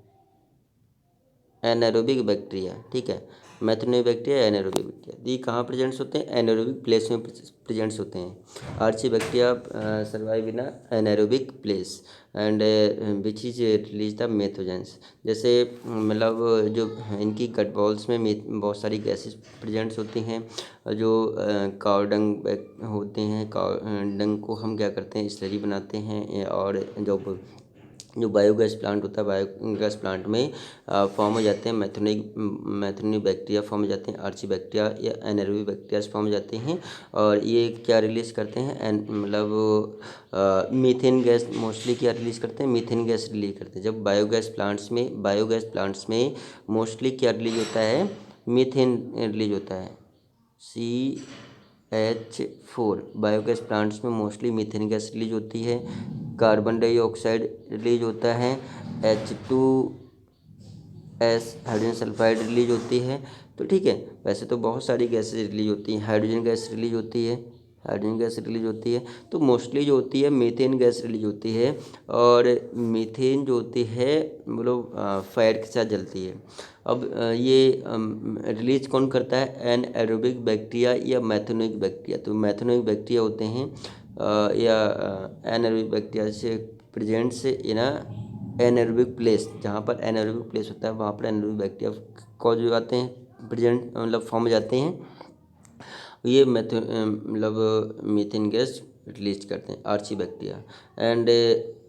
[SPEAKER 1] एनारोबिक बैक्टीरिया, ठीक है। मैथेनोइक बैक्टीरिया, एनारोबिक बैक्टीरिया, ये कहाँ प्रेजेंट्स होते हैं? एनारोबिक प्लेस में प्रेजेंट्स होते हैं। Archaebacteria survive in anaerobic place and which is release the methanogens. जैसे मतलब जो इनकी गट बॉल्स में बहुत सारी गैसेस प्रेजेंट्स होती हैं, जो काव डंग होते हैं। काव डंग को हम क्या करते हैं? स्लरी बनाते हैं, और जो बायोगैस प्लांट होता है, बायोगैस प्लांट में फॉर्म हो जाते हैं मैथेनोइक बैक्टीरिया फॉर्म हो जाते हैं। आर्ची बैक्टीरिया या एनारोबिक बैक्टीरिया फॉर्म हो जाते हैं, और ये क्या रिलीज़ करते हैं? मतलब मीथेन गैस मोस्टली क्या रिलीज़ करते हैं? मीथेन गैस रिलीज करते हैं। जब बायोगैस प्लांट्स में मोस्टली क्या रिलीज होता है? मीथेन रिलीज होता है। CH4 बायोगैस प्लांट्स में मोस्टली मीथेन गैस रिलीज होती है। कार्बन डाइऑक्साइड रिलीज होता है। H2S हाइड्रोजन सल्फाइड रिलीज होती है। तो ठीक है, वैसे तो बहुत सारी गैसेज रिलीज होती हैं। हाइड्रोजन गैस रिलीज होती है, तो मोस्टली जो होती है मीथेन गैस रिलीज होती है। और मीथेन जो होती है मतलब फायर के साथ जलती है। अब ये रिलीज कौन करता है? एनएरोबिक बैक्टीरिया या मैथेनोइक बैक्टीरिया। तो मैथेनोइक बैक्टीरिया होते हैं या एनएरोबिक बैक्टीरिया से प्रेजेंट्स इन एनएरोबिक प्लेस। जहाँ पर एनएरोबिक प्लेस होता है वहाँ पर एनएरोबिक बैक्टीरिया कॉज हो जाते हैं, प्रेजेंट मतलब फॉर्म हो जाते हैं। ये मतलब मीथेन गैस रिलीज करते हैं, आर्ची बैक्टीरिया। एंड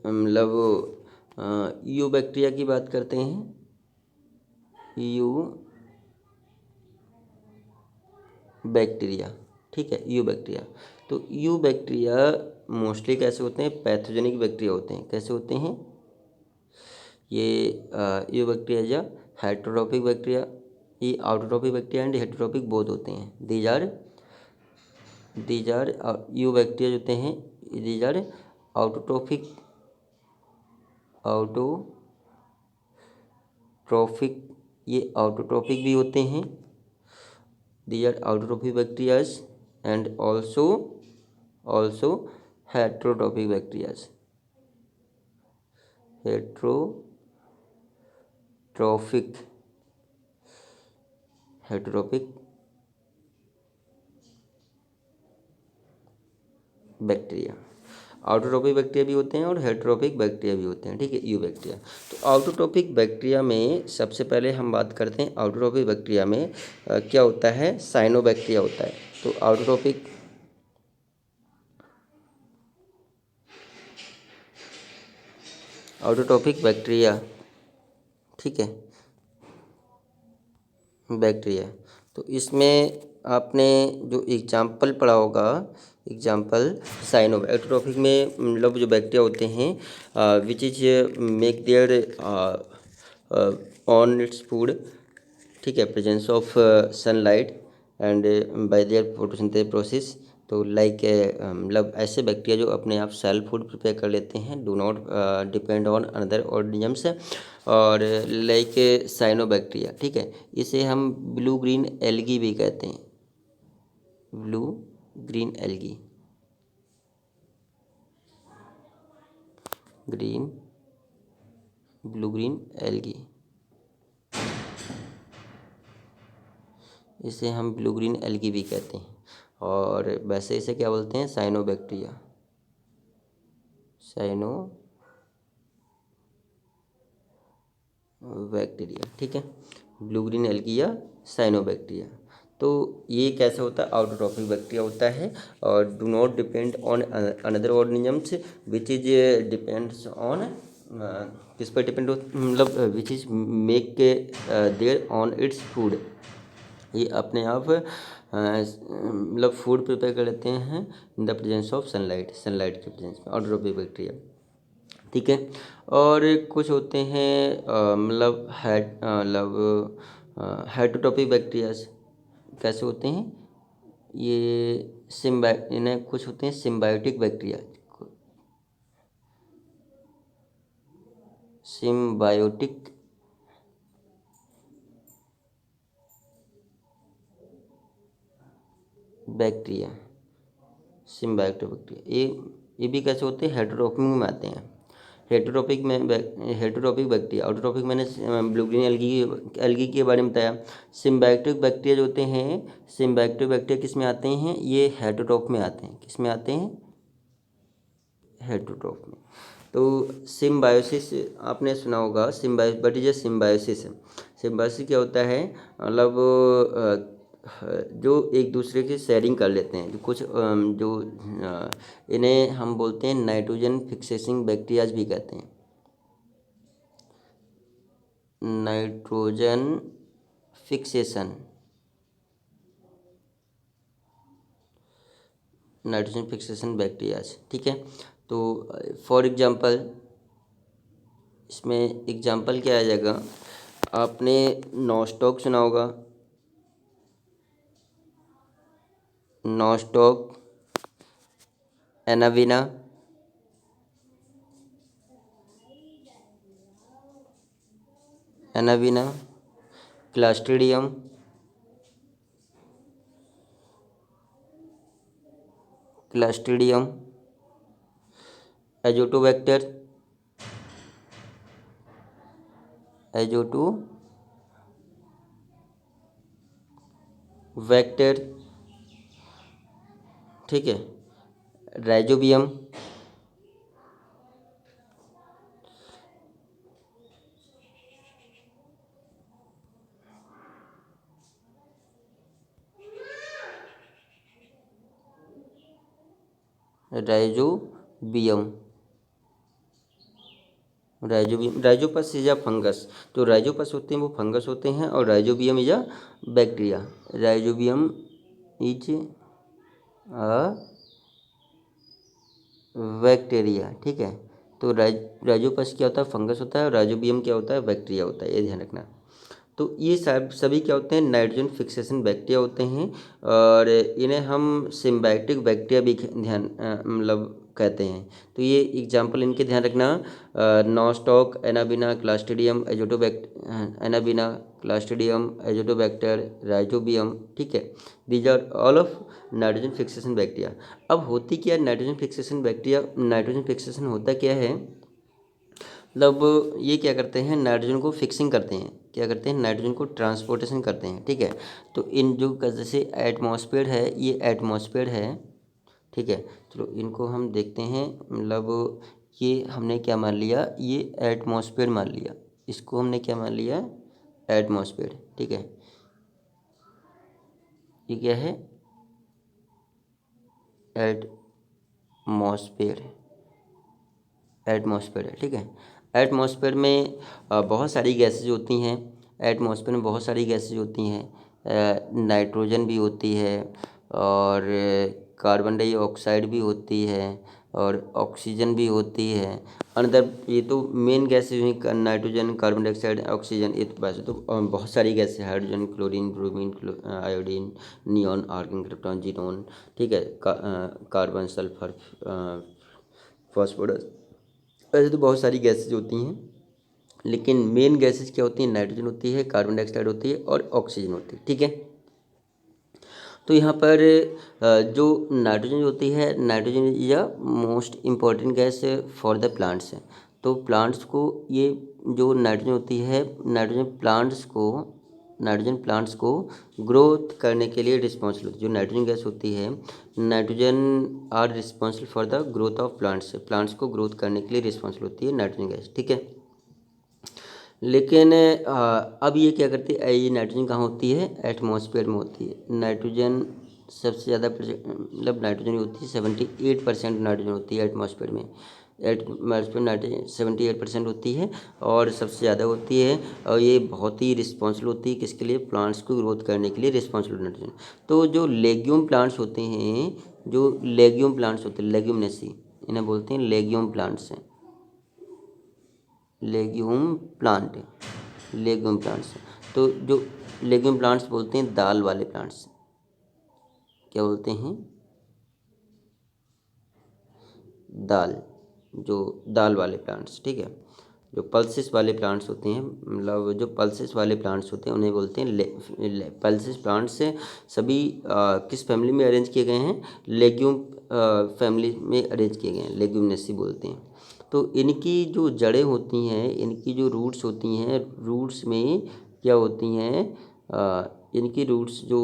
[SPEAKER 1] मतलब यू बैक्टीरिया की बात करते हैं। यू बैक्टीरिया, ठीक है, यू बैक्टीरिया। तो यू बैक्टीरिया मोस्टली कैसे होते हैं? पैथोजेनिक बैक्टीरिया होते हैं। कैसे होते हैं ये? यू बैक्टीरिया या हेटरोट्रॉपिक बैक्टीरिया, ये autotrophic bacteria and heterotrophic both होते हैं। दीज आर यू बैक्टीरिया जो होते हैं, दीज आर ऑटोट्रॉपिक ये ऑटोट्रॉपिक भी होते हैं। These are autotrophic bacteria and also heterotrophic bacteria. Heterotrophic bacteria, autotrophic bacteria भी होते हैं और हेटरोट्रोपिक बैक्टीरिया भी होते हैं, ठीक है, यू बैक्टीरिया। तो ऑटोट्रोपिक बैक्टीरिया में सबसे पहले हम बात करते हैं। ऑटोट्रोपिक बैक्टीरिया में क्या होता है? साइनोबैक्टीरिया होता है। तो ऑटोट्रोपिक बैक्टीरिया, ठीक है, बैक्टीरिया। तो इसमें आपने जो एग्जाम्पल पढ़ा होगा, एग्जाम्पल साइनोबैक्टीरिया में मतलब जो बैक्टीरिया होते हैं which is make their on its food, ठीक है, presence of sunlight and bye there photosynthesis process. तो लाइक मतलब ऐसे बैक्टीरिया जो अपने आप सेल्फ फूड प्रिपेयर कर लेते हैं, do not depend on another organisms. और लाइक साइनोबैक्टीरिया, ठीक है, इसे हम ब्लू ग्रीन एल्गी भी कहते हैं। Blue green algae, blue green algae, इसे हम ब्लू ग्रीन एल्गी भी कहते हैं। और वैसे इसे क्या बोलते हैं? साइनोबैक्टीरिया, बैक्टीरिया, ठीक है, ब्लू ग्रीन एल्गी या साइनोबैक्टीरिया। तो ये कैसे होता है, ऑटोट्रॉफिक बैक्टीरिया होता है। और do not depend on another organisms which is depends on, किस पर डिपेंड हो, मतलब which is make their on its food. ये अपने आप मतलब फूड प्रिपेयर कर लेते हैं in the presence of sunlight, sunlight के प्रेजेंस में, ऑटोट्रॉफिक बैक्टीरिया। ठीक है। और कुछ होते हैं मतलब हेटरोट्रॉफिक बैक्टीरियाज। कैसे होते हैं ये, इन्हें कुछ होते हैं symbiotic bacteria, symbiotic bacteria, symbiotic bacteria ये भी कैसे होते हैं, हेटरोट्रॉपिक में आते हैं। हेटरोट्रॉपिक बैक्टीरिया, ऑटोट्रॉपिक मैंने ब्लू ग्रीन एल्गी के बारे में बताया। सिम्बायोटिक बैक्टीरिया जो होते हैं, सिम्बायोटिक बैक्टीरिया किस में आते हैं, ये हेटरोट्रॉप में आते हैं। किस में आते हैं, हेटरोट्रॉप में। तो सिम्बायोसिस आपने सुना होगा, सिम्बायो बट इज सिम्बायोसिस। सिम्बायोसिस क्या होता है, मतलब जो एक दूसरे की शेयरिंग कर लेते हैं, जो कुछ इन्हें हम बोलते हैं नाइट्रोजन फिक्सेसिंग बैक्टीरियाज भी कहते हैं। Nitrogen fixation, nitrogen fixation bacterias. ठीक है। तो फॉर एग्जांपल, इसमें एग्जांपल क्या आ जाएगा, आपने नॉस्टॉक सुना होगा, nostoc, एनाविना, एनाविना, Clostridium, Clostridium, Azotobacter, Azotobacter. ठीक है। Rhizobium, rhizobium, rhizobium, Rhizopus is a fungus. जो राइजोपस होते हैं वो फंगस होते हैं, और rhizobium is a bacteria. Rhizobium is a bacteria. ठीक है। तो राइजोपस क्या होता है, फंगस होता है, और राइजोबियम क्या होता है, बैक्टीरिया होता है, ये ध्यान रखना। तो ये सब सभी क्या होते हैं, नाइट्रोजन फिक्सेशन बैक्टीरिया होते हैं। और इन्हें हम सिम्बायोटिक बैक्टीरिया भी मतलब कहते हैं। तो ये एग्जांपल इनके ध्यान रखना, nostoc, anabaena, clostridium, anabaena, clostridium, azotobacter, rhizobium. ठीक है। These are all of nitrogen fixation bacteria. अब होती क्या है nitrogen fixation bacteria, nitrogen fixation होता क्या है, मतलब ये क्या करते हैं, नाइट्रोजन को फिक्सिंग करते हैं, क्या करते हैं, नाइट्रोजन को ट्रांसपोर्टेशन करते हैं। ठीक है। तो इन जो जैसे एटमॉस्फेयर है, ये एटमॉस्फेयर है। ठीक है। चलो इनको हम देखते हैं, मतलब ये हमने क्या मान लिया, ये एटमॉस्फेयर मान लिया, इसको हमने क्या मान लिया, एटमॉस्फेयर। ठीक है। ये क्या है, एटमॉस्फेयर, एटमॉस्फेयर है। ठीक है। एटमॉस्फेयर में बहुत सारी गैसेज होती हैं। एटमॉस्फेयर में बहुत सारी गैसेज होती हैं, नाइट्रोजन भी होती है, और कार्बन डाइऑक्साइड भी होती है, और ऑक्सीजन भी होती है। अनदर, ये तो मेन गैसेज हुई, नाइट्रोजन, कार्बन डाइऑक्साइड, ऑक्सीजन। ये तो वैसे तो बहुत सारी gases, hydrogen, chlorine, bromine, iodine, neon, argon, krypton, xenon. ठीक है। Carbon, sulphur, phosphorus. ऐसे तो बहुत सारी गैसेज होती हैं, लेकिन मेन गैसेज क्या होती हैं, नाइट्रोजन होती है, कार्बन डाइऑक्साइड होती है, और ऑक्सीजन होती है। ठीक है। तो यहाँ पर जो नाइट्रोजन होती है, nitrogen is a most important gas for the plants. तो प्लांट्स को ये जो नाइट्रोजन होती है, नाइट्रोजन प्लांट्स को ग्रोथ करने के लिए रिस्पॉन्सिबल होती है। जो नाइट्रोजन गैस होती है, nitrogen are responsible for the growth of plants. Plants को ग्रोथ करने के लिए रिस्पॉन्सिबल होती है नाइट्रोजन गैस। ठीक है। लेकिन अब ये क्या करती है, ये नाइट्रोजन कहाँ होती है, एटमॉस्फेयर में होती है। नाइट्रोजन सबसे ज़्यादा मतलब नाइट्रोजन होती है, 78% नाइट्रोजन होती है एटमॉस्फेयर में। एटमॉस्फेयर नाइट्रोजन 78% होती है और सबसे ज़्यादा होती है। और ये बहुत ही रिस्पॉन्सिबल होती है किसके लिए, प्लांट्स को ग्रोथ करने के लिए रिस्पॉन्सिबल नाइट्रोजन। तो जो लेग्यूम प्लांट्स होते हैं, जो लेग्यूम प्लांट्स होते हैं, लेग्यूमिनेसी इन्हें बोलते हैं, लेग्यूम प्लांट्स हैं, लेग्यूम प्लांट, लेग्यूम प्लांट्स। तो जो लेग्यूम प्लांट्स बोलते हैं दाल वाले प्लांट्स, क्या बोलते हैं, दाल, जो दाल वाले प्लांट्स, ठीक है। जो पल्सेस वाले प्लांट्स होते हैं, मतलब जो पल्सेस वाले प्लांट्स होते हैं उन्हें बोलते हैं पल्सेस प्लांट्स से सभी किस फैमिली में अरेंज किए गए हैं, लेग्यूम फैमिली में अरेंज किए गए हैं, लेग्यूमिनेसी बोलते हैं। तो इनकी जो जड़ें होती हैं, इनकी जो रूट्स होती हैं, रूट्स में क्या होती हैं, इनकी रूट्स जो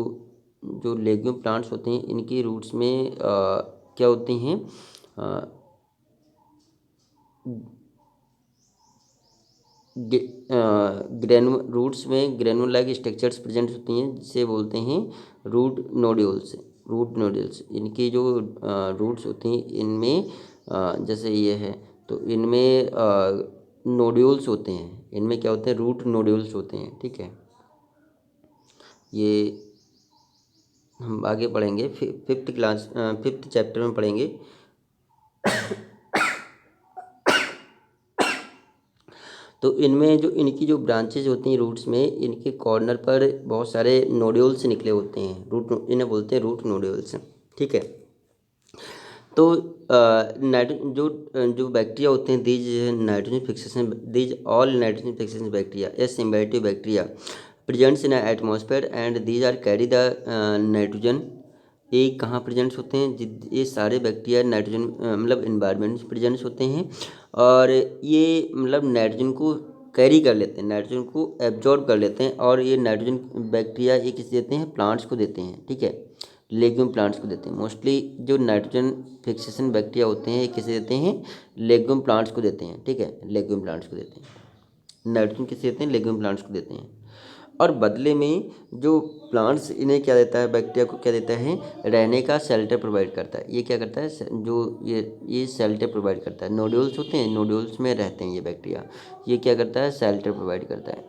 [SPEAKER 1] जो लेग्यूम प्लांट्स होते हैं, इनकी रूट्स में क्या होती हैं, ग्रेनु रूट्स में ग्रेनुल लाइक स्ट्रक्चर्स प्रेजेंट होती हैं, जिसे बोलते हैं रूट नोड्यूल्स। रूट नोड्यूल्स, इनकी जो रूट्स होती हैं, इनमें जैसे ये है, तो इनमें नोड्यूल्स होते हैं, इनमें क्या होते हैं, रूट नोड्यूल्स होते हैं, ठीक है। ये हम आगे पढ़ेंगे, फिफ्थ चैप्टर में पढ़ेंगे। तो इनमें जो इनकी जो ब्रांचेज होती हैं रूट्स में, इनके कॉर्नर पर बहुत सारे नोड्यूल्स निकले होते हैं, इन्हें बोलते हैं रूट नोड्यूल्स, ठीक है। तो जो जो बैक्टीरिया होते हैं, these nitrogen fixation, these all nitrogen fixation bacteria या symbiotic bacteria presents in atmosphere and these are carry the nitrogen. ये कहाँ प्रेजेंट्स होते हैं, ये सारे बैक्टीरिया नाइट्रोजन मतलब इन्वायरमेंट में प्रेजेंट्स होते हैं, और ये मतलब नाइट्रोजन को कैरी कर लेते हैं, नाइट्रोजन को एब्जॉर्ब कर लेते हैं, और ये नाइट्रोजन बैक्टीरिया ये किसे देते हैं, प्लांट्स को देते हैं, ठीक है, लेग्यूम प्लांट्स को देते हैं। मोस्टली जो नाइट्रोजन फिक्सेशन बैक्टीरिया होते हैं, ये किसे देते हैं, लेग्यूम प्लांट्स को देते हैं, ठीक है, लेग्यूम प्लांट्स को देते हैं। नाइट्रोजन किसे देते हैं, लेग्यूम प्लांट्स को देते हैं। और बदले में जो प्लांट्स इन्हें क्या देता है, बैक्टीरिया को क्या देता है, रहने का शेल्टर प्रोवाइड करता है। ये क्या करता है, जो ये शेल्टर प्रोवाइड करता है, नोड्यूल्स होते हैं, नोड्यूल्स में रहते हैं ये बैक्टीरिया, ये क्या करता है, शेल्टर प्रोवाइड करता है,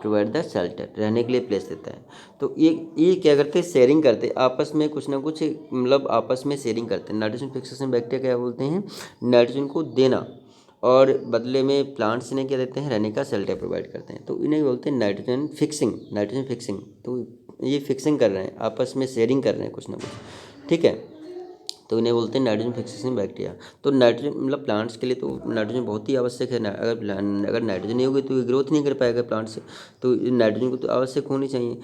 [SPEAKER 1] प्रोवाइड द शेल्टर, रहने के लिए प्लेस देता है। तो ये क्या करते हैं, शेयरिंग करते हैं आपस में, कुछ ना कुछ मतलब आपस में शेयरिंग करते हैं। नाइट्रोजन फिक्सेशन बैक्टीरिया क्या बोलते हैं, नाइट्रोजन को देना, और बदले में प्लांट्स इन्हें क्या देते हैं, रहने का शेल्टर प्रोवाइड करते हैं, तो इन्हें बोलते हैं नाइट्रोजन फिक्सिंग, नाइट्रोजन फिक्सिंग। तो ये फिक्सिंग कर रहे हैं, आपस में शेयरिंग कर रहे हैं कुछ ना कुछ, ठीक है। तो इन्हें बोलते हैं नाइट्रोजन फिक्सेशन बैक्टीरिया। तो नाइट्रोजन मतलब प्लांट्स के लिए तो नाइट्रोजन बहुत ही आवश्यक है। अगर नाइट्रोजन नहीं होगी तो ये ग्रोथ नहीं कर पाएगा प्लांट से, तो नाइट्रोजन को तो आवश्यक होनी चाहिए,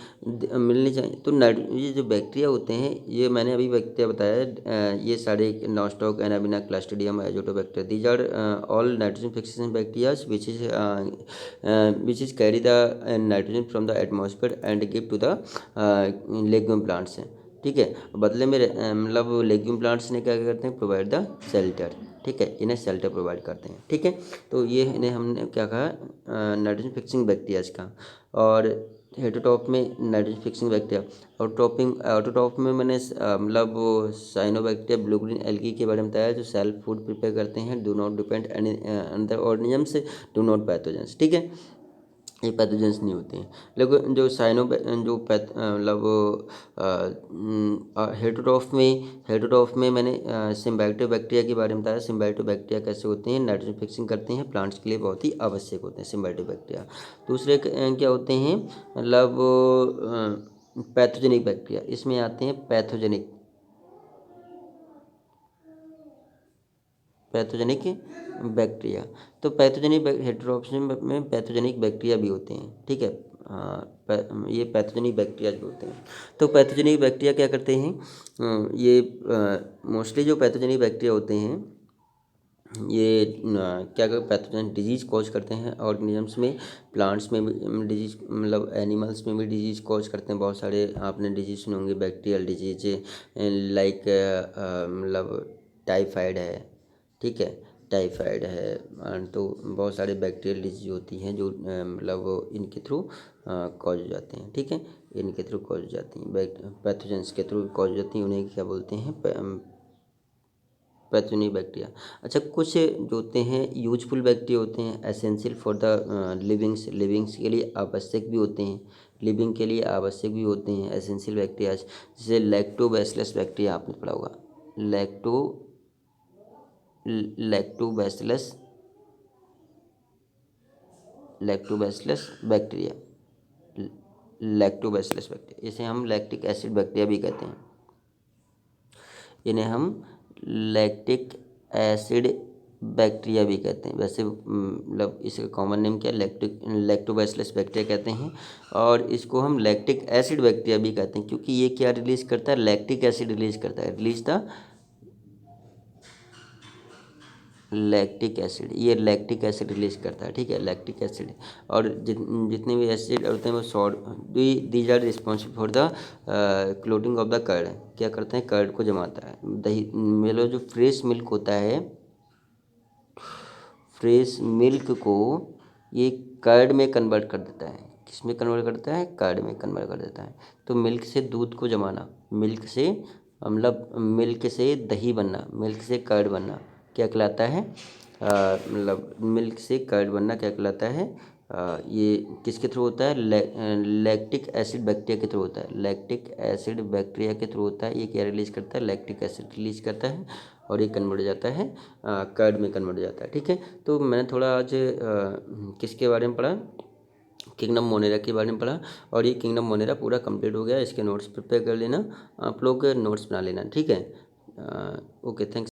[SPEAKER 1] मिलनी चाहिए। तो ये जो बैक्टीरिया होते हैं, ये मैंने अभी बैक्टीरिया बताया, ये सारे nostoc, anabaena, clostridium, azotobacter, these are all nitrogen fixation bacteria which is carry the nitrogen from the atmosphere and give to the legume plants, ठीक है। बदले में मतलब लेग्यूम प्लांट्स ने क्या करते हैं, प्रोवाइड द शेल्टर, ठीक है, इन्हें शेल्टर प्रोवाइड करते हैं, ठीक है। तो ये इन्हें हमने क्या कहा, नाइट्रोजन फिक्सिंग बैक्टीरियाज का। और हेटोटॉप में नाइट्रोजन फिक्सिंग बैक्टीरिया, और ऑटोटॉप में मैंने मतलब वो साइनोबैक्टीरिया, ब्लू ग्रीन एल्गी के बारे में बताया, जो सेल्फ फूड प्रिपेयर करते हैं, do not depend any other organisms, do not pathogens, ठीक है, ये पैथोजेंस नहीं होते हैं। लेकिन जो मतलब हेटरोटॉफ में मैंने सिम्बायोटिक बैक्टीरिया के बारे में बताया। सिम्बायोटिक बैक्टीरिया कैसे होते हैं, नाइट्रोजन फिक्सिंग करते हैं, प्लांट्स के लिए बहुत ही आवश्यक होते हैं सिम्बायोटिक बैक्टीरिया। दूसरे क्या होते हैं, मतलब पैथोजेनिक बैक्टीरिया, इसमें आते हैं पैथोजेनिक पैथोजेनिक बैक्टीरिया। तो पैथोजेनिक हेटेरोटॉप्स में पैथोजेनिक बैक्टीरिया भी होते हैं, ठीक है। ये पैथोजेनिक बैक्टीरिया भी होते हैं। तो पैथोजेनिक बैक्टीरिया क्या करते हैं, ये मोस्टली जो पैथोजेनिक बैक्टीरिया होते हैं, ये क्या कर पैथोजन डिजीज़ कॉज करते हैं ऑर्गेनिजम्स में, प्लांट्स में भी डिजीज, मतलब एनिमल्स में भी डिजीज़ कॉज करते हैं। बहुत सारे आपने डिजीज सुने होंगे, बैक्टीरियल डिजीज, लाइक मतलब टाइफाइड है, ठीक है, टाइफाइड है, तो बहुत सारे बैक्टीरियल डिजीज होती हैं जो मतलब वो इनके थ्रू कॉज हो जाते हैं। ठीक है, इनके थ्रू कॉज हो जाती हैं, पैथोजेंस के थ्रू कॉज हो जाती हैं, उन्हें क्या बोलते हैं, पैथोजेनिक बैक्टीरिया। अच्छा, कुछ जो होते हैं यूजफुल बैक्टीरिया होते हैं, एसेंशियल फॉर द लिविंग्स के लिए आवश्यक भी होते हैं, लिविंग के लिए आवश्यक भी होते हैं एसेंशियल बैक्टीरिया, जैसे लैक्टोबैसिलस बैक्टीरिया आपने पढ़ा होगा, lactobacillus lactobacillus bacteria lactobacillus bacteria, इसे हम लैक्टिक एसिड बैक्टीरिया भी कहते हैं, इन्हें हम लैक्टिक एसिड बैक्टीरिया भी कहते हैं। वैसे मतलब इसका कॉमन नेम क्या है, लैक्टोबैसिलस बैक्टीरिया कहते हैं, और इसको हम लैक्टिक एसिड बैक्टीरिया भी कहते हैं, क्योंकि ये क्या रिलीज करता है, लैक्टिक एसिड रिलीज करता है, रिलीज द लैक्टिक एसिड, ये लैक्टिक एसिड रिलीज करता है। ठीक है, लैक्टिक एसिड, और जितने भी एसिड होते हैं वो short, these are responsible for the clotting of the curd, क्या करते हैं, कर्ड को जमाता है। दही मतलब जो फ्रेश मिल्क होता है, फ्रेश मिल्क को ये कर्ड में कन्वर्ट कर देता है, किस में कन्वर्ट करता है, कर्ड में कन्वर्ट कर देता है। तो मिल्क से दूध को जमाना, मिल्क से मतलब मिल्क से दही बनना, मिल्क से कर्ड बनना क्या कहलाता है, मतलब मिल्क से कर्ड बनना क्या कहलाता है, ये किसके थ्रू होता है, लैक्टिक एसिड बैक्टीरिया के थ्रू होता है, लैक्टिक एसिड बैक्टीरिया के थ्रू होता है। ये क्या रिलीज करता है, लैक्टिक एसिड रिलीज करता है, और ये कन्वर्ट हो जाता है कर्ड में कन्वर्ट हो जाता है। ठीक है, तो मैंने थोड़ा आज किसके बारे में पढ़ा, किंगडम मोनेरा के बारे में पढ़ा, और ये किंगडम मोनेरा पूरा कंप्लीट हो गया। इसके नोट्स प्रिपेयर कर लेना, आप लोग नोट्स बना लेना। ठीक है, ओके, थैंक्स।